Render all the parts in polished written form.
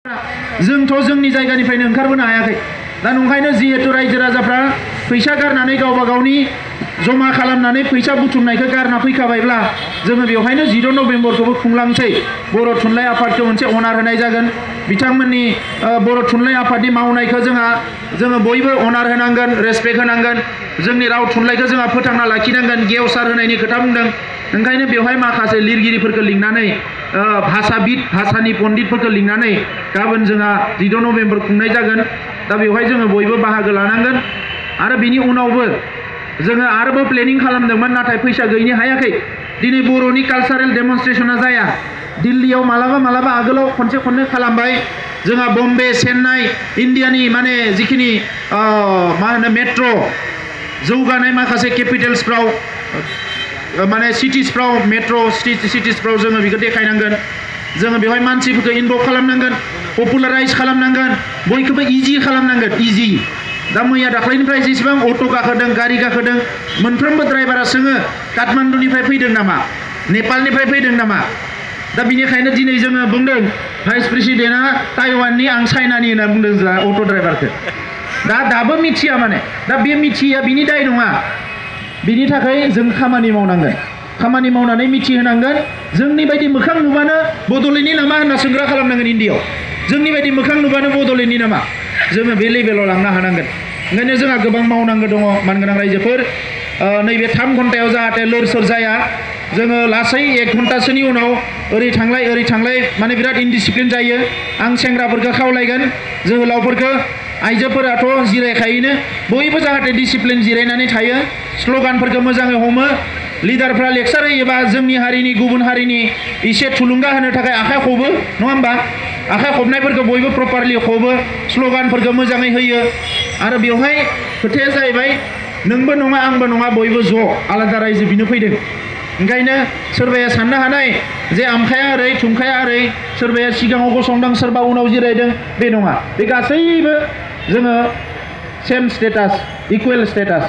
जोंथ' जोंनि जायगानिफ्रायनो ओंखारबोनो हायाखै दा नंखायनो जिहेतु रायजो राजाफ्रा फैसा गारनानै गावबा गावनि जमा खालामनानै फैसा बुथुमनायखौ गारना फैखाबायब्ला जोङो बेवहायनो 14 नभेम्बरखौबो खुंलांसै बर' थुनलाइ आफादखौ मोनसे अनार होनाय जागोन बिथांमोननि बर' थुनलाइ आफादनि मावनायखौ जोङो बयबो अनार होनांगोन रेसपेक्ट होनांगोन जोंनि राव थुनलाइखौ जोंहा फोथांना लाखिनांगोन गेवसार होनायनि खोथा बुंदों ओंखायनो बेवहाय माखासे लिरगिरिफोरखौ लिंनानै भाषाबिद भाषानि पण्डितफोरखौ लिंनानै गाबोन जोंहा 14 नभेम्बर खुंनाय जागोन दा बेवहाय जोङो बयबो बाहागो लानांगोन आरो बिनि उनावबो जोङो आरोबाव प्लेनिं खालामदोंमोन नाथाय फैसा गैनो हायाखै दिनै बर'नि कालचारेल डेमनस्ट्रेशना जाया दिल्लीयाव मालाबा आगोलाव खनसे खालामबाय जोंहा बम्बे चेन्नाइ इन्डियानि माने जिखिनि मा होनो मेट्र' जौगानाय माखासे केपिटेल्सफ्राव माने सिटिसफ्राव मेट्र' सिटिसफ्राव जोङो बेखौ देखायनांगोन जोङो बेवहाय मानसिफोरखौ इनभल्भ खालामनांगोन पपुलाराइज खालामनांगोन बयखौबो इजि खालामनांगोन इजि दा मैया दाख्लैनिफ्राय जेसेबां अट' गाखोदों गारि गाखोदों मोनफ्रोमबो ड्राइभारा सोङो काठमान्डुनिफ्राय फैदों नामा नेपालनिफ्राय फैदों नामा दा बिनिखायनो दिनै जोङो बुंदों भाइस प्रेसिडेन्टआ ताइवाननि आं चाइनानि होनना बुंदों जोंहा अट' ड्राइभारखौ दाबो मिथिया माने दा बे मिथिया बिनि दाय नङा बिनि थाखाय जों खामानि मावनांगोन खामानि मावनानै मिथिहोनांगोन जोंनि बायदि मोखां नुबानो बड'लेण्डनि नामा होनना सोंग्रा खालामनांगोन इन्डियायाव जोंनि बायदि मोखां नुबानो बड'लेण्डनि नामा जोङो बे लेभेलाव लांनो हानांगोन ओंखायनो जोंहा गोबां मावनांगौ दङ मानगोनां रायजोफोर नैबे 3 घन्टायाव जाहाथे लोर सोर जाया जोङो लासै 1 घन्टासोनि उनाव ओरै थांलाय माने बिराद इनडिसिप्लिन जायो आं सेंग्राफोरखौ खावलायगोन जोहोलावफोरखौ आइजोफोराथ' जिरायखायोनो बयबो जाहाथे डिसिप्लिन जिरायनानै थायो स्ल'गानफोरखौ मोजाङै हमो लिडारफ्रा लेक्सार होयोबा जोंनि हारिनि गुबुन हारिनि एसे थुलुंगा होनो थाखाय आखाइ खबो नङा होमबा आखाइ खबनायफोरखौ बयबो प्रपारलि खबो स्ल'गानफोरखौ मोजाङै होयो आरो बेवहाय खोथाया जाहैबाय नोंबो नङा आंबो नङा बयबो ज' आलादा रायजो बिनो फैदों ओंखायनो सोरबाया साननो हानाय जे आमखाया ओरै थुमखाया ओरै सोरबाया सिगाङाव गसंदों सोरबा उनाव जिरायदों बे नङा बे गासैबो जोङो सेम स्टेटास इकुवेल स्टेटास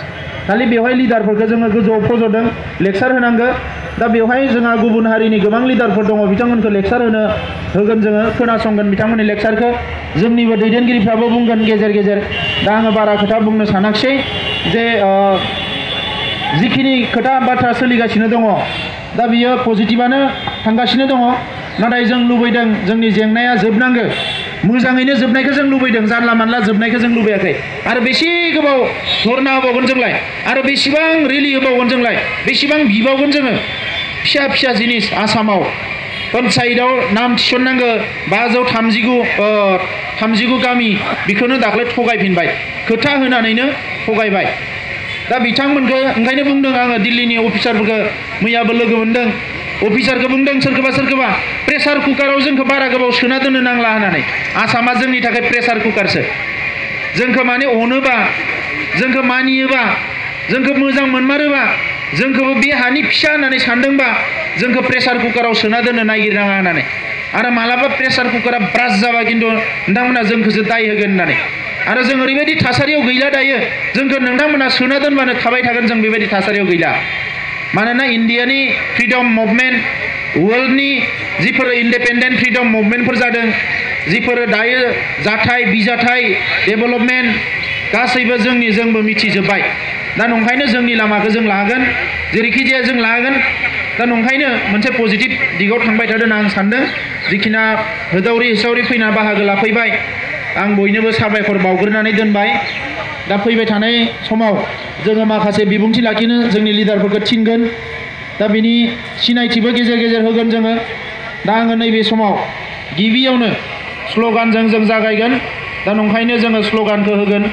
खालि बेवहाय लिडारफोरखौ जोङो गोजौआव फज'दों लेक्सार होनांगौ दा बेवहाय जोंहा गुबुन हारिनि गोबां लिडारफोर दङ बिथांमोनखौ लेक्सार होगोन जोङो खोनासंगोन बिथांमोननि लेक्सारखौ जोंनिबो दैदेनगिरिफ्राबो बुंगोन गेजेर गेजेर दा आङो बारा खोथा बुंनो सानाखिसै जे जिखिनि खोथा बाथ्रा सोलिगासिनो दङ दा बियो पजिटिभआनो थांगासिनो दङ नाथाय जों लुबैदों जोंनि जेंनाया जोबनांगौ मोजाङैनो जोबनायखौ जों लुबैदों जानला मानला जोबनायखौ जों लुबैयाखै आरो बेसे गोबाव धरना होबावगोन जोंलाय आरो बेसेबां रेलि होबावगोन जोंलाय बेसेबां बिबावगोन जोङो फिसा जिनिस आसामाव पन्सायतआव नाम थिसननांगौ 539 गामि बेखौनो दाख्लै थगायफिनबाय खोथा होनानैनो थगायबाय दा बिथांमोनखौ ओंखायनो बुंदों आङो दिल्लीनि अफिसारफोरखौ मैयाबो लोगो मोनदों अफिसारखौ बुंदों सोरखौबा प्रेसार कुकाराव जोंखौ बारा गोबाव सोना दोननो नांला होननानै आसामा जोंनि थाखाय प्रेसार कुकारसो जोंखौ माने अनोबा जोंखौ मानियोबा जोंखौ मोजां मोनमारोबा जोंखौबो बे हानि फिसा होननानै सानदोंबा जोंखौ प्रेसार कुकाराव सोना दोननो नागिरनाङा होननानै आरो मालाबा प्रेसार कुकारा ब्रास जाबा खिन्थु नोंथांमोना जोंखौसो दाय होगोन होननानै आरो जों ओरैबायदि थासारियाव गैला दायो जोंखौ नोंथांमोना सोना दोनबानो थाबाय थागोन जों बेबायदि थासारियाव गैला मानोना इन्डियानि फ्रिडम मुभमेन्ट वर्ल्डनि जिफोर इन्डिपेन्डेन्ट फ्रिडम मुभमेन्टफोर जादों जिफोर दायो जाथाय बिजाथाय डेभेलपमेन्ट गासैबो जोंबो मिथिजोब्बाय दा नंखायनो जोंनि लामाखौ जों लागोन जेरैखि जाया जों लागोन दा नंखायनो मोनसे पजिटिभ दिगाव थांबाय थादों आं सान्दों जिखिना होदावरि हिसावरि फैना बाहागो लाफैबाय आं बयनोबो साबायखर बावग्रोनानै दोनबाय दा फैबाय थानाय समाव जोङो माखासे बिबुंथि लाखिनो जोंनि लिडारफोरखौ थिनगोन दा बिनि सिनायथिबो गेजेर होगोन जोङो दा आङो नैबे समाव गिबियावनो स्ल'गानजों जों जागायगोन दा नंखायनो जोङो स्ल'गानखौ होगोन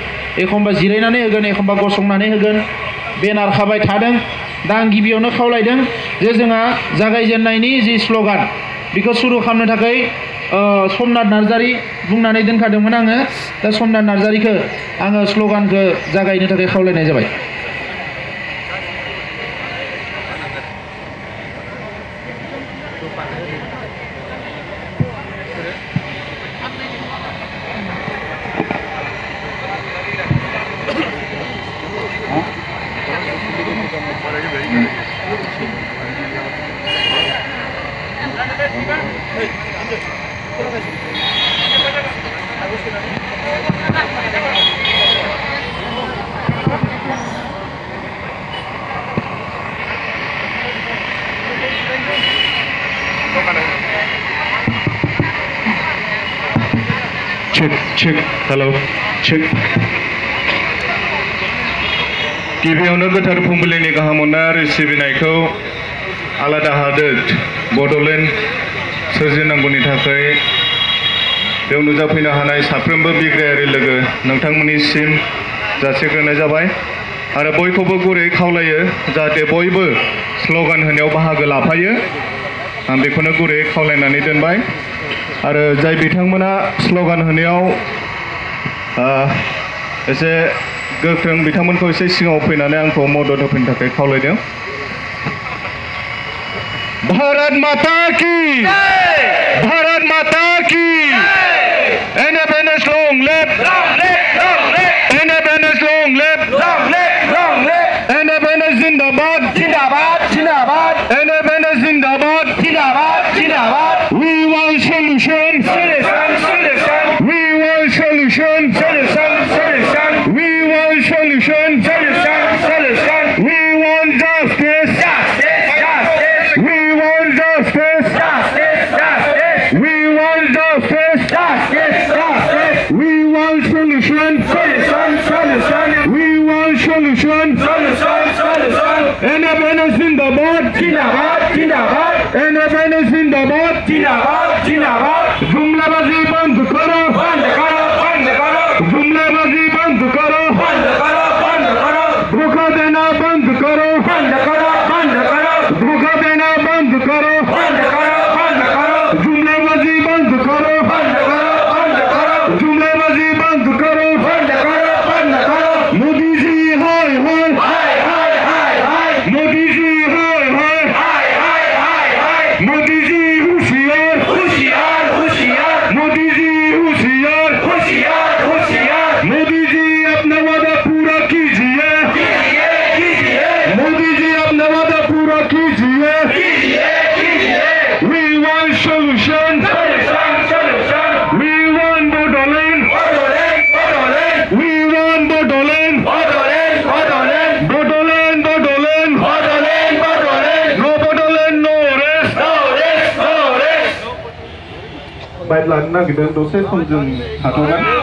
एखमबा जिरायनानै होगोन एखमबा गसंनानै होगोन बेनार खाबाय थादों दा आं गिबियावनो खावलायदों जे जोंहा जागायजेननायनि जि स्ल'गान बेखौ सुरु खालामनो थाखाय समनाथ नार्जारी बुंनानै दोनखादोंमोन आङो दा समनाथ नार्जारीखौ आङो स्ल'गानखौ जागायनो थाखाय खावलायनाय जाबाय check hello check गिबियावनो गोथार फुंबिलिनि गाहाम अननाय आरो सिबिनायखौ आलादा हादोर बड'लेण्ड सोरजिनांगौनि थाखाय बेयाव नुजाफैनो हानाय साफ्रोमबो बिग्रायारि लोगो नोंथांमोननिसिम जासिग्रोनाय जाबाय आरो बयखौबो गुरै खावलायो जाहाथे बयबो स्ल'गान होनायाव बाहागो लाफायो आं बेखौनो गुरै खावलायनानै दोनबाय आरो जाय बिथांमोना स्ल'गान होनायाव एसे गोख्रों बिथांमोनखौ एसे सिगाङाव फैनानै आंखौ मदद होफैनो थाखाय खावलायदों भारत माता की भारत माता की NFNS long live NFNS long live NFNS जिंदाबाद जिंदाबाद जिंदाबाद NFNS जिंदाबाद जिंदाबाद जिंदाबाद We want solution solution solution We want solution solution solution We want solution solution solution We want justice justice justice We want justice justice justice We want justice justice justice We want solution solution solution We want solution solution solution NFNS जिंदाबाद जिंदाबाद जिंदाबाद NFNS जिंदाबाद जिंदाबाद जिंदाबाद जुमलाबाजी बंद करो बंद करो बंद करो जुमलाबाजी बंद करो बंद करो बंद करो धोखा देना बंद करो बंद करो बंद करो धोखा देना बंद करो बंद करो बंद करो जुमलाबाजी बंद करो बंद करो बंद करो जुमलाबाजी बंद करो बंद करो बंद करो मोदी जी हाय हाय हाय हाय हाय हाय मोदी जी हाय हाय हाय हाय हाय हाय मोदी जी होशियार होशियार होशियार मोदी जी होशियार होशियार होशियार मोदी जी अपना वादा पूरा कीजिए कीजिए कीजिए मोदी जी अपना वादा पूरा कीजिए कीजिए कीजिए We want solution solution solution We want Bodoland Bodoland Bodoland We want Bodoland Bodoland Bodoland Bodoland Bodoland Bodoland Bodoland No Bodoland no rest no rest no rest बायद लानो नागिरदों दसे सम जों थाथ'गोन